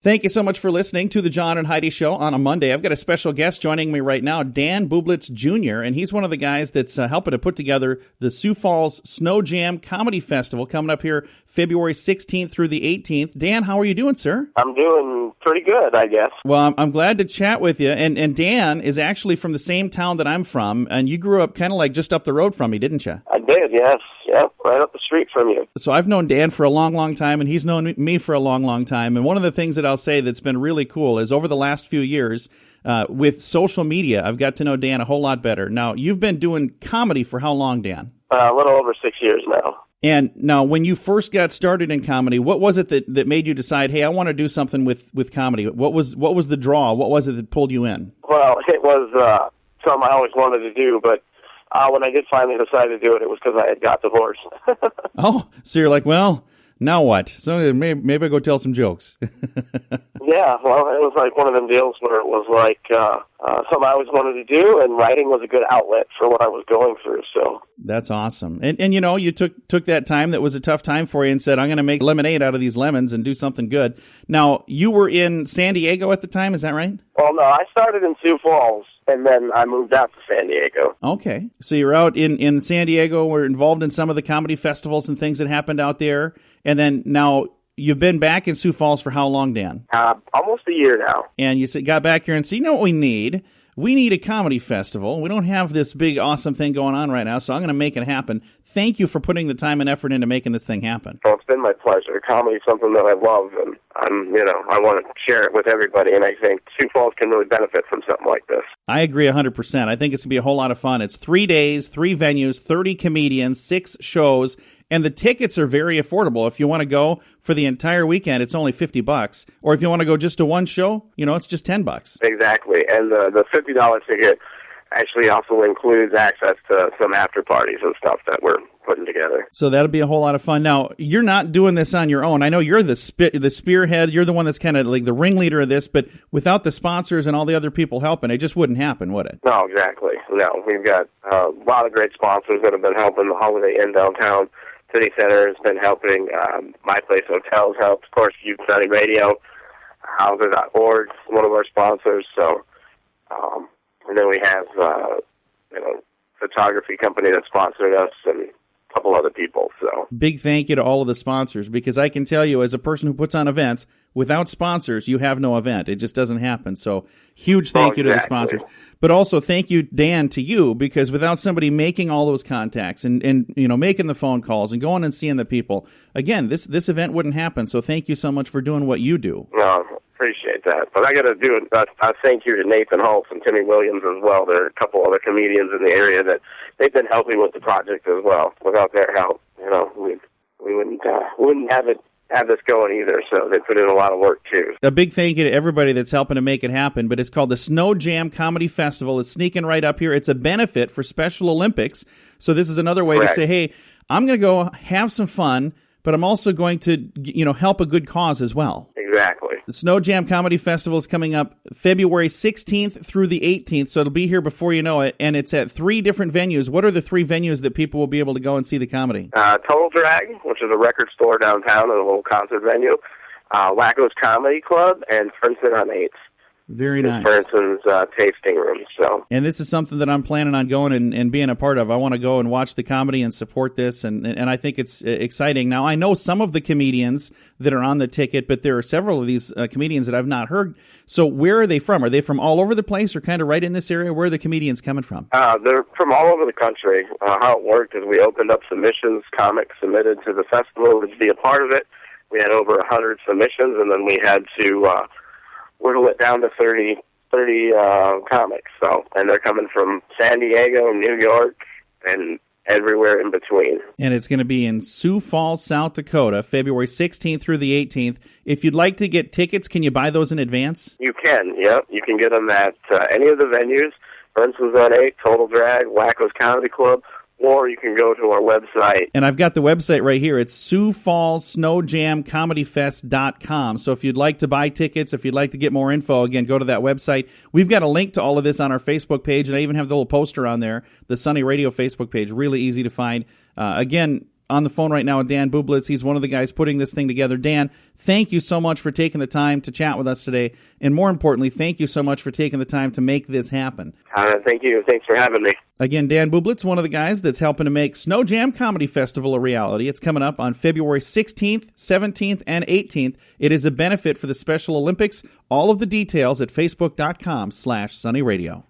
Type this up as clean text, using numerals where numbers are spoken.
Thank you so much for listening to the John and Heidi Show on a Monday. I've got a special guest joining me right now, Dan Bublitz Jr., and he's one of the guys that's helping to put together the Sioux Falls Snow Jam Comedy Festival coming up here February 16th through the 18th. Dan, how are you doing, sir? I'm doing pretty good, I guess. Well, I'm glad to chat with you, and Dan is actually from the same town that I'm from, and you grew up kind of like just up the road from me, didn't you? I did, yes. Yep, right up the street from you. So I've known Dan for a long, long time, and he's known me for a long, long time, and one of the things that I'll say that's been really cool is over the last few years, with social media, I've got to know Dan a whole lot better. Now, you've been doing comedy for how long, Dan? A little over 6 years now. And now, when you first got started in comedy, what was it that made you decide, hey, I want to do something with comedy? What was the draw? What was it that pulled you in? Well, it was something I always wanted to do, but when I did finally decide to do it, it was because I had got divorced. Oh, so you're like, well, now what? So maybe I go tell some jokes. Yeah, well, it was like one of them deals where it was like something I always wanted to do, and writing was a good outlet for what I was going through. So that's awesome. And you know, you took that time that was a tough time for you and said, I'm going to make lemonade out of these lemons and do something good. Now, you were in San Diego at the time, is that right? Well, no, I started in Sioux Falls, and then I moved out to San Diego. Okay. So you're out in San Diego, were involved in some of the comedy festivals and things that happened out there, and then now you've been back in Sioux Falls for how long, Dan? Almost a year now. And you got back here and said, you know what we need? We need a comedy festival. We don't have this big, awesome thing going on right now, so I'm going to make it happen. Thank you for putting the time and effort into making this thing happen. Well, it's been my pleasure. Comedy is something that I love, and I want to share it with everybody, and I think Sioux Falls can really benefit from something like this. I agree 100%. I think it's going to be a whole lot of fun. It's 3 days, 3 venues, 30 comedians, 6 shows, and the tickets are very affordable. If you want to go for the entire weekend, it's only $50. Or if you want to go just to one show, it's just $10. Exactly. And the $50 ticket actually also includes access to some after parties and stuff that we're putting together. So that'll be a whole lot of fun. Now, you're not doing this on your own. I know you're the spearhead. You're the one that's kind of like the ringleader of this, but without the sponsors and all the other people helping, it just wouldn't happen, would it? No, exactly. No, we've got a lot of great sponsors that have been helping. The Holiday Inn downtown City Center has been helping. My Place Hotels helped. Of course, Youth Sunny Radio, Houser.org, one of our sponsors. So, and then we have, photography company that sponsored us and a couple other people. So big thank you to all of the sponsors, because I can tell you, as a person who puts on events, without sponsors, you have no event. It just doesn't happen. So huge thank you to the sponsors. But also thank you, Dan, to you, because without somebody making all those contacts and making the phone calls and going and seeing the people, again, this event wouldn't happen. So thank you so much for doing what you do. No, appreciate that. But I got to do a thank you to Nathan Holtz and Timmy Williams as well. There are a couple other comedians in the area that they've been helping with the project as well. Without their help, we wouldn't have this going either, so they put in a lot of work too. A big thank you to everybody that's helping to make it happen, but it's called the Snow Jam Comedy Festival. It's sneaking right up here. It's a benefit for Special Olympics, so this is another way to say, hey, I'm going to go have some fun, but I'm also going to help a good cause as well. Exactly. The Snow Jam Comedy Festival is coming up February 16th through the 18th, so it'll be here before you know it, and it's at 3 different venues. What are the 3 venues that people will be able to go and see the comedy? Total Drag, which is a record store downtown and a little concert venue, Wacko's Comedy Club, and Princeton on 8th. Very nice. Princeton's tasting room. So, and this is something that I'm planning on going and being a part of. I want to go and watch the comedy and support this, and I think it's exciting. Now, I know some of the comedians that are on the ticket, but there are several of these comedians that I've not heard. So where are they from? Are they from all over the place or kind of right in this area? Where are the comedians coming from? They're from all over the country. How it worked is we opened up submissions. Comics submitted to the festival to be a part of it. We had over 100 submissions, and then we had to whittle it down to 30 comics. So, and they're coming from San Diego, New York, and everywhere in between. And it's going to be in Sioux Falls, South Dakota, February 16th through the 18th. If you'd like to get tickets, can you buy those in advance? You can, yep. You can get them at any of the venues, Princeton's on 8, Total Drag, Wacko's Comedy Club, or you can go to our website. And I've got the website right here. It's SiouxFallsSnowJamComedyFest.com. So if you'd like to buy tickets, if you'd like to get more info, again, go to that website. We've got a link to all of this on our Facebook page, and I even have the little poster on there, the Sunny Radio Facebook page. Really easy to find. Again, on the phone right now with Dan Bublitz. He's one of the guys putting this thing together. Dan, thank you so much for taking the time to chat with us today. And more importantly, thank you so much for taking the time to make this happen. Thank you. Thanks for having me. Again, Dan Bublitz, one of the guys that's helping to make SnoJam Comedy Festival a reality. It's coming up on February 16th, 17th, and 18th. It is a benefit for the Special Olympics. All of the details at facebook.com/sunnyradio.